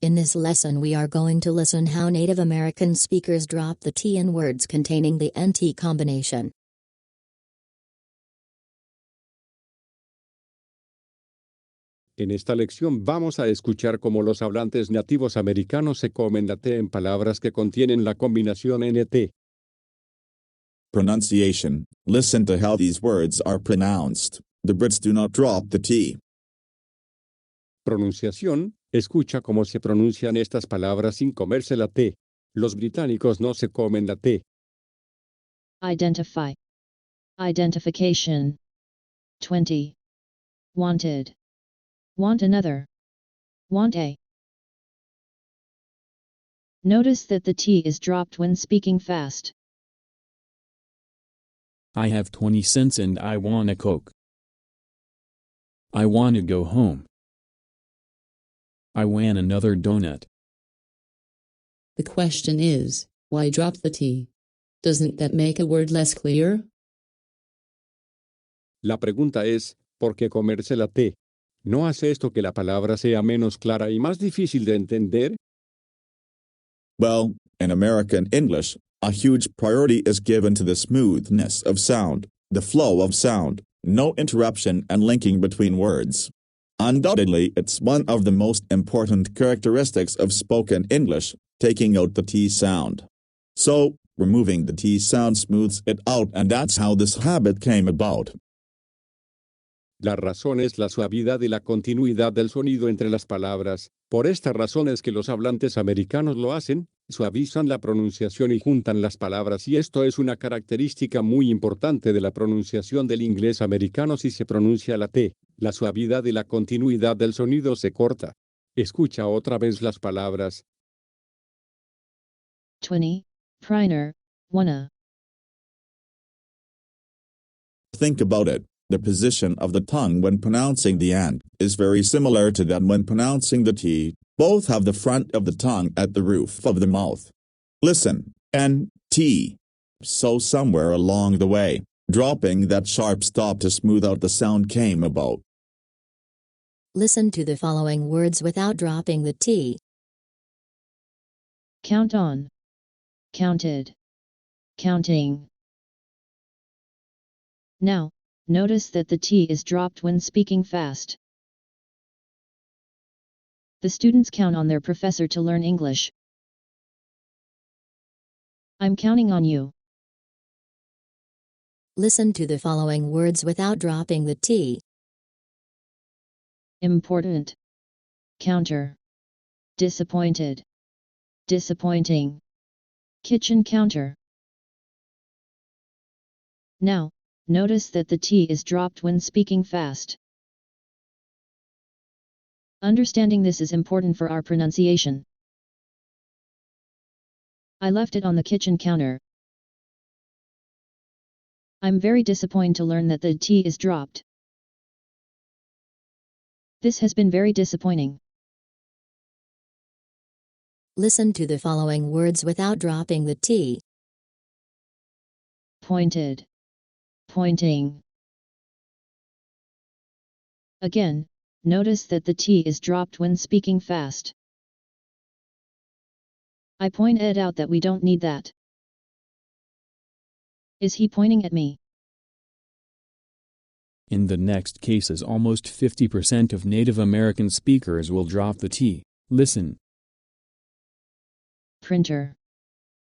In this lesson we are going to listen how Native American speakers drop the T in words containing the NT combination. En esta lección vamos a escuchar cómo los hablantes nativos americanos se comen la T en palabras que contienen la combinación NT. Pronunciation. Listen to how these words are pronounced. The Brits do not drop the T. Pronunciación. Escucha cómo se pronuncian estas palabras sin comerse la T. Los británicos no se comen la T. Identify. Identification. 20. Wanted. Want another. Want a. Notice that the T is dropped when speaking fast. I have 20 cents and I want a Coke. I want to go home. I want another donut. The question is, why drop the T? Doesn't that make a word less clear? La pregunta es, ¿por qué comerse la T? ¿No hace esto que la palabra sea menos clara y más difícil de entender? Well, in American English, a huge priority is given to the smoothness of sound, the flow of sound, no interruption and linking between words. Undoubtedly, it's one of the most important characteristics of spoken English, taking out the T sound. So, removing the T sound smooths it out, and that's how this habit came about. La razón es la suavidad y la continuidad del sonido entre las palabras. Por esta razón es que los hablantes americanos lo hacen, suavizan la pronunciación y juntan las palabras, y esto es una característica muy importante de la pronunciación del inglés americano si se pronuncia la T. La suavidad y la continuidad del sonido se corta. Escucha otra vez las palabras. 20. Priner. Wanna. Think about it. The position of the tongue when pronouncing the AND is very similar to that when pronouncing the T. Both have the front of the tongue at the roof of the mouth. Listen, N, T. So somewhere along the way, dropping that sharp stop to smooth out the sound came about. Listen to the following words without dropping the T. Count on. Counted. Counting. Now, notice that the T is dropped when speaking fast. The students count on their professor to learn English. I'm counting on you. Listen to the following words without dropping the T. Important. Counter. Disappointed. Disappointing. Kitchen counter. Now, notice that the T is dropped when speaking fast. Understanding this is important for our pronunciation. I left it on the kitchen counter. I'm very disappointed to learn that the T is dropped. This has been very disappointing. Listen to the following words without dropping the T. Pointed. Pointing. Again, notice that the T is dropped when speaking fast. I pointed out that we don't need that. Is he pointing at me? In the next cases, almost 50% of Native American speakers will drop the T. Listen. Printer.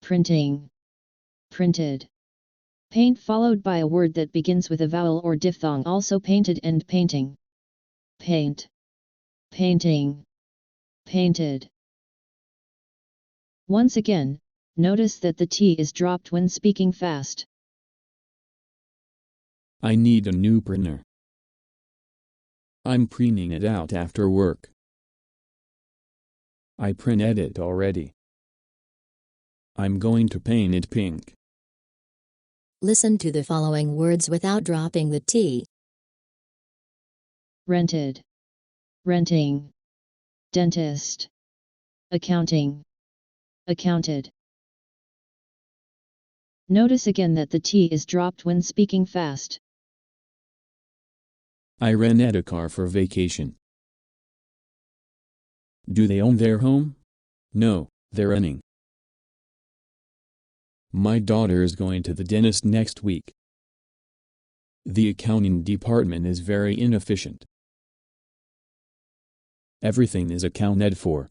Printing. Printed. Paint followed by a word that begins with a vowel or diphthong, also painted, and painting. Paint. Painting. Painted. Once again, notice that the T is dropped when speaking fast. I need a new printer. I'm printing it out after work. I printed it already. I'm going to paint it pink. Listen to the following words without dropping the T. Rented. Renting. Dentist. Accounting. Accounted. Notice again that the T is dropped when speaking fast. I rented a car for vacation. Do they own their home? No, they're renting. My daughter is going to the dentist next week. The accounting department is very inefficient. Everything is accounted for.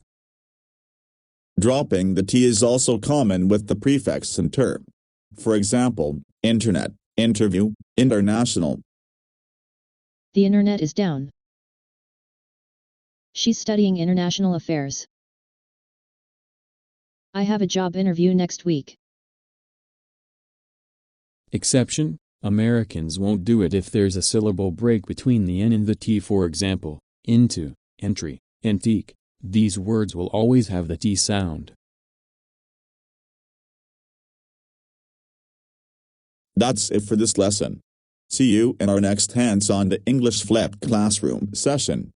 Dropping the T is also common with the prefix inter. For example, internet, interview, international. The internet is down. She's studying international affairs. I have a job interview next week. Exception: Americans won't do it if there's a syllable break between the N and the T. For example, into, entry, antique. These words will always have the T sound. That's it for this lesson. See you in our next Hands on the English Flipped Classroom session.